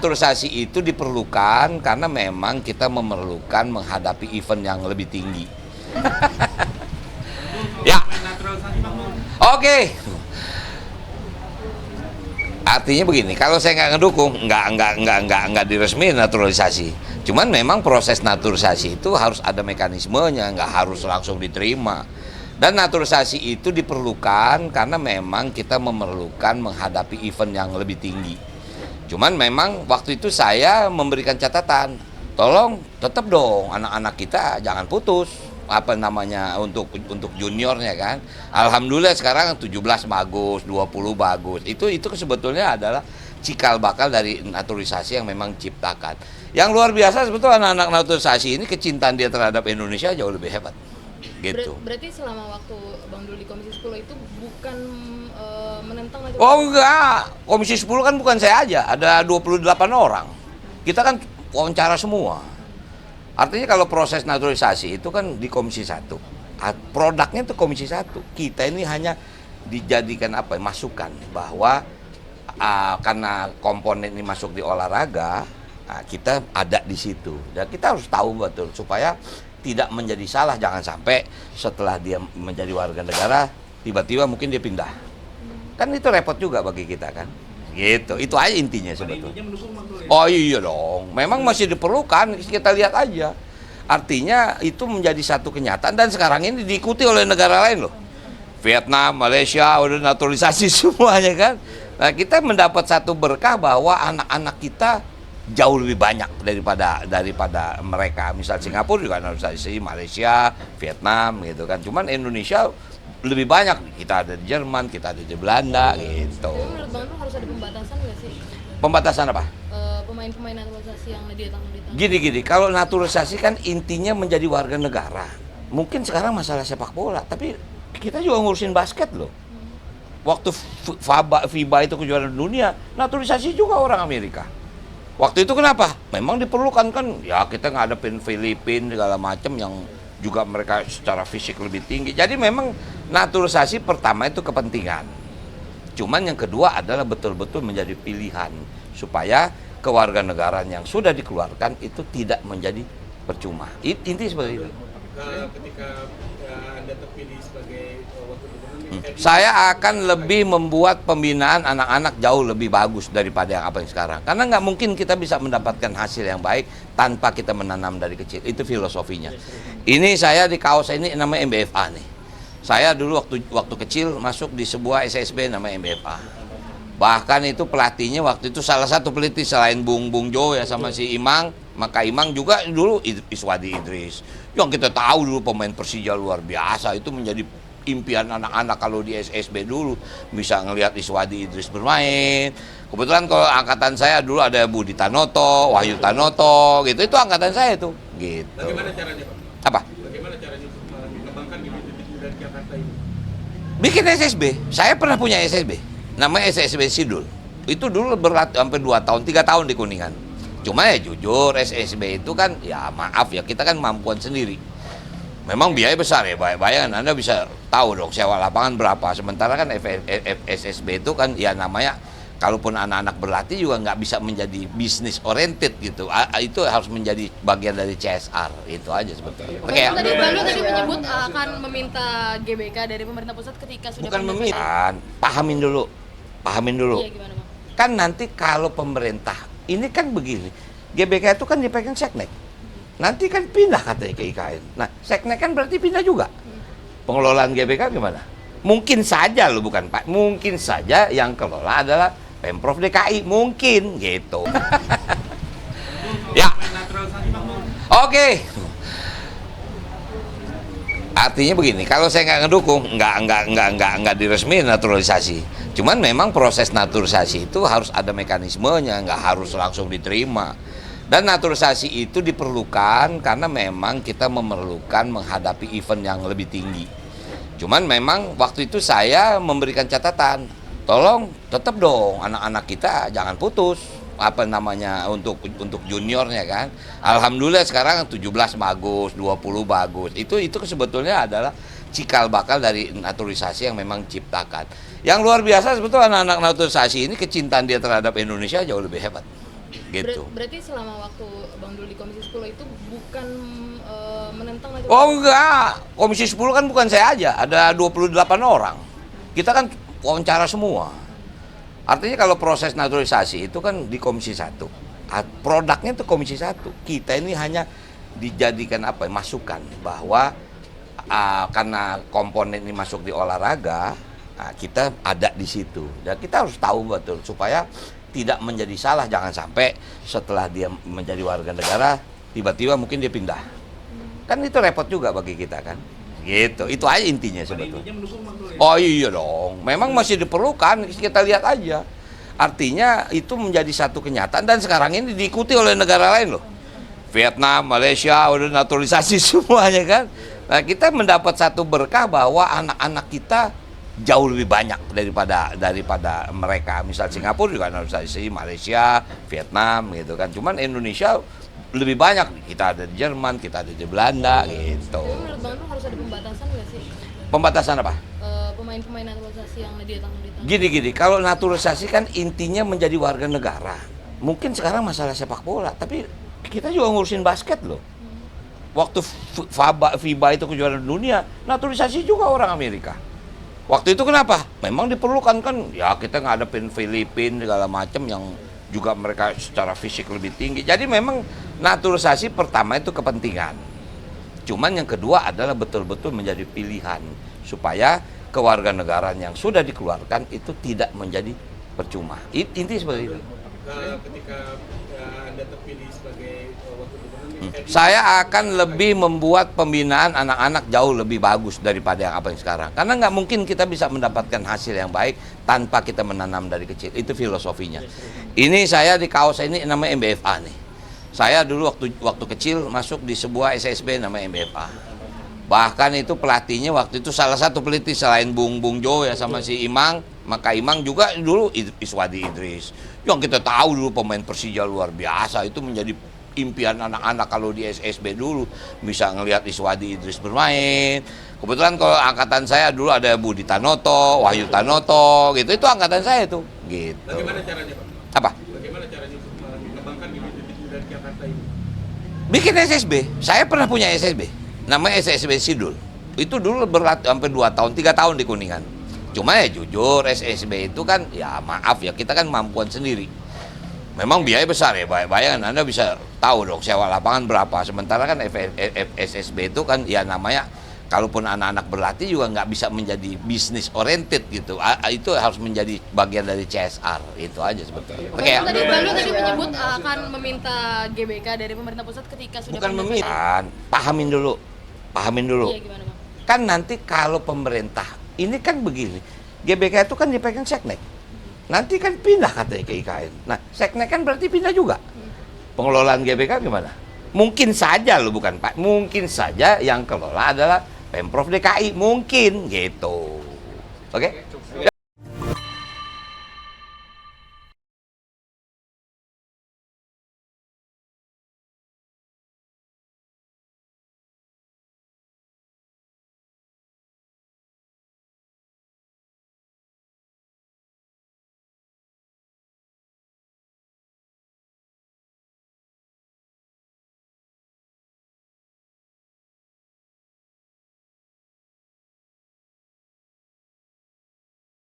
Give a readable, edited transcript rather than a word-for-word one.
Naturalisasi itu diperlukan karena memang kita memerlukan menghadapi event yang lebih tinggi. Ya, oke. Artinya begini, kalau saya nggak ngedukung, nggak diresmiin naturalisasi. Cuman memang proses naturalisasi itu harus ada mekanismenya, nggak harus langsung diterima. Dan naturalisasi itu diperlukan karena memang kita memerlukan menghadapi event yang lebih tinggi. Cuman memang waktu itu saya memberikan catatan, tolong tetap dong anak-anak kita jangan putus apa namanya untuk juniornya kan. Alhamdulillah sekarang 17 bagus, 20 bagus. Itu sebetulnya adalah cikal bakal dari naturalisasi yang memang ciptakan. Yang luar biasa sebetulnya anak-anak naturalisasi ini kecintaan dia terhadap Indonesia jauh lebih hebat. Gitu. Berarti selama waktu Bang Dul di Komisi 10 itu bukan menentang naturalisasi? Oh enggak, Komisi 10 kan bukan saya aja, ada 28 orang. Kita kan wawancara semua. Artinya kalau proses naturalisasi itu kan di Komisi 1. Produknya itu Komisi 1. Kita ini hanya dijadikan masukan bahwa karena komponen ini masuk di olahraga, kita ada di situ. Dan kita harus tahu betul supaya tidak menjadi salah, jangan sampai setelah dia menjadi warga negara tiba-tiba mungkin dia pindah. Kan itu repot juga bagi kita kan. Gitu. Itu aja intinya sebetulnya. Oh iya dong. Memang masih diperlukan, kita lihat aja. Artinya itu menjadi satu kenyataan dan sekarang ini diikuti oleh negara lain loh. Vietnam, Malaysia udah naturalisasi semuanya kan. Nah, kita mendapat satu berkah bahwa anak-anak kita jauh lebih banyak daripada mereka. Misal Singapura juga naturalisasi, Malaysia, Vietnam gitu kan. Cuman Indonesia lebih banyak. Kita ada di Jerman, kita ada di Belanda gitu. Jadi menurut Bang Dul harus ada pembatasan nggak sih? Pembatasan apa? Pemain-pemain naturalisasi yang ditanggung. Gini, kalau naturalisasi kan intinya menjadi warga negara. Mungkin sekarang masalah sepak bola, tapi kita juga ngurusin basket loh. Waktu FIBA itu kejuaraan dunia, naturalisasi juga orang Amerika. Waktu itu kenapa? Memang diperlukan kan, ya kita ngadepin Filipina segala macam yang juga mereka secara fisik lebih tinggi. Jadi memang naturalisasi pertama itu kepentingan. Cuman yang kedua adalah betul-betul menjadi pilihan supaya kewarganegaraan yang sudah dikeluarkan itu tidak menjadi percuma. Inti seperti itu. Ketika Anda terpilih sebagai wakil gubernur, saya akan lebih membuat pembinaan anak-anak jauh lebih bagus daripada yang apa yang sekarang. Karena nggak mungkin kita bisa mendapatkan hasil yang baik tanpa kita menanam dari kecil. Itu filosofinya. Ini saya di kaos ini namanya MBFA nih. Saya dulu waktu kecil masuk di sebuah SSB namanya MBFA. Bahkan itu pelatihnya waktu itu salah satu pelatih selain Bung Jo ya sama si Imang, maka Imang juga dulu Iswadi Idris. Yang kita tahu dulu pemain Persija luar biasa, itu menjadi impian anak-anak kalau di SSB dulu bisa ngelihat Iswadi Idris bermain. Kebetulan kalau angkatan saya dulu ada Budi Tanoto, Wahyu Tanoto gitu, itu angkatan saya tuh. Gitu. bagaimana caranya Pak? Apa? Bagaimana caranya untuk mengembangkan bibit-bibit muda di Jakarta ini? Bikin SSB. Saya pernah punya SSB. Namanya SSB Sidul. Itu dulu berlatih sampai 2 tahun, 3 tahun di Kuningan. Cuma ya jujur SSB itu kan ya maaf ya kita kan mampuan sendiri. Memang biaya besar ya, bayangkan Anda bisa tahu dong sewa lapangan berapa. Sementara kan SSB itu kan ya namanya kalaupun anak-anak berlatih juga nggak bisa menjadi bisnis oriented gitu. Itu harus menjadi bagian dari CSR. Itu aja sebetulnya. Oke. Tadi Bang Dul tadi menyebut akan meminta GBK dari pemerintah pusat ketika sudah Bukan pindah ke- meminta, pahamin dulu. Iya, gimana Bang? Kan nanti kalau pemerintah, ini kan begini, GBK itu kan dipegang Seknek. Nanti kan pindah katanya ke IKN. Nah, Seknek kan berarti pindah juga. Pengelolaan GBK gimana? Mungkin saja loh, bukan Pak. Mungkin saja yang kelola adalah Pemprov DKI. Mungkin, gitu. Ya, oke. Artinya begini, kalau saya nggak ngedukung, nggak diresmiin naturalisasi. Cuman memang proses naturalisasi itu harus ada mekanismenya, nggak harus langsung diterima. Dan naturalisasi itu diperlukan karena memang kita memerlukan menghadapi event yang lebih tinggi. Cuman memang waktu itu saya memberikan catatan, tolong tetap dong anak-anak kita jangan putus apa namanya untuk juniornya kan. Alhamdulillah sekarang 17 bagus, 20 bagus. Itu sebetulnya adalah cikal bakal dari naturalisasi yang memang ciptakan. Yang luar biasa sebetulnya anak-anak naturalisasi ini kecintaan dia terhadap Indonesia jauh lebih hebat. gitu. Berarti selama waktu Bang Dul di Komisi 10 itu bukan menentang naturalisasi? Oh enggak, Komisi 10 kan bukan saya aja, ada 28 orang. Kita kan wawancara semua. Artinya kalau proses naturalisasi itu kan di Komisi 1. Produknya itu Komisi 1. Kita ini hanya dijadikan masukan bahwa karena komponen ini masuk di olahraga, kita ada di situ. Dan kita harus tahu betul supaya tidak menjadi salah, jangan sampai setelah dia menjadi warga negara tiba-tiba mungkin dia pindah. Kan itu repot juga bagi kita kan. Gitu. Itu aja intinya sebetulnya. Intinya mendukung Bang Dul ya? Oh iya dong. Memang masih diperlukan, kita lihat aja. Artinya itu menjadi satu kenyataan dan sekarang ini diikuti oleh negara lain loh. Vietnam, Malaysia udah naturalisasi semuanya kan. Nah, kita mendapat satu berkah bahwa anak-anak kita jauh lebih banyak daripada mereka. Misal Singapura juga naturalisasi, Malaysia, Vietnam gitu kan. Cuman Indonesia lebih banyak. Kita ada di Jerman, kita ada di Belanda gitu. Tapi menurut Bang Dul harus ada pembatasan nggak sih? Pembatasan apa? Pemain-pemain naturalisasi yang ditanggung. Gini, kalau naturalisasi kan intinya menjadi warga negara. Mungkin sekarang masalah sepak bola, tapi kita juga ngurusin basket loh. Waktu FIBA itu kejuaraan dunia, naturalisasi juga orang Amerika. Waktu itu kenapa? Memang diperlukan kan, ya kita ngadepin Filipina segala macam yang juga mereka secara fisik lebih tinggi. Jadi memang naturalisasi pertama itu kepentingan. Cuman yang kedua adalah betul-betul menjadi pilihan supaya kewarganegaraan yang sudah dikeluarkan itu tidak menjadi percuma. Inti seperti itu. Ketika Anda terpilih sebagai wakil gubernur, Saya akan lebih membuat pembinaan anak-anak jauh lebih bagus daripada yang apa yang sekarang. Karena nggak mungkin kita bisa mendapatkan hasil yang baik tanpa kita menanam dari kecil. Itu filosofinya. Ini saya di kaos ini namanya MBFA nih. Saya dulu waktu kecil masuk di sebuah SSB namanya MBFA. Bahkan itu pelatihnya waktu itu salah satu pelatih selain Bung Jo ya sama si Imang, maka Imang juga dulu Iswadi Idris. Yang kita tahu dulu pemain Persija luar biasa, itu menjadi impian anak-anak kalau di SSB dulu bisa ngelihat Iswadi Idris bermain. Kebetulan kalau angkatan saya dulu ada Budi Tanoto, Wahyu Tanoto gitu, itu angkatan saya tuh. Gitu. bagaimana caranya Pak? Apa? Bagaimana caranya untuk mengembangkan bibit-bibit muda di Jakarta ini? Bikin SSB. Saya pernah punya SSB. Namanya SSB Sidul. Itu dulu berlatih sampai 2 tahun, 3 tahun di Kuningan. Cuma ya jujur SSB itu kan ya maaf ya kita kan mampuan sendiri. Memang biaya besar ya, bayangkan Anda bisa tahu dong sewa lapangan berapa. Sementara kan SSB itu kan ya namanya kalaupun anak-anak berlatih juga nggak bisa menjadi bisnis oriented gitu. Itu harus menjadi bagian dari CSR. Itu aja sebetulnya. Oke ya. Tadi Bang Dul tadi menyebut akan meminta GBK dari pemerintah pusat ketika sudah Bukan pindah ke- meminta, pahamin dulu. Iya, gimana Bang? Kan nanti kalau pemerintah, ini kan begini, GBK itu kan dipegang Seknek. Nanti kan pindah katanya ke IKN. Nah, Seknek kan berarti pindah juga. Pengelolaan GBK gimana? Mungkin saja loh, bukan Pak. Mungkin saja yang kelola adalah Pemprov DKI. Mungkin gitu. Oke?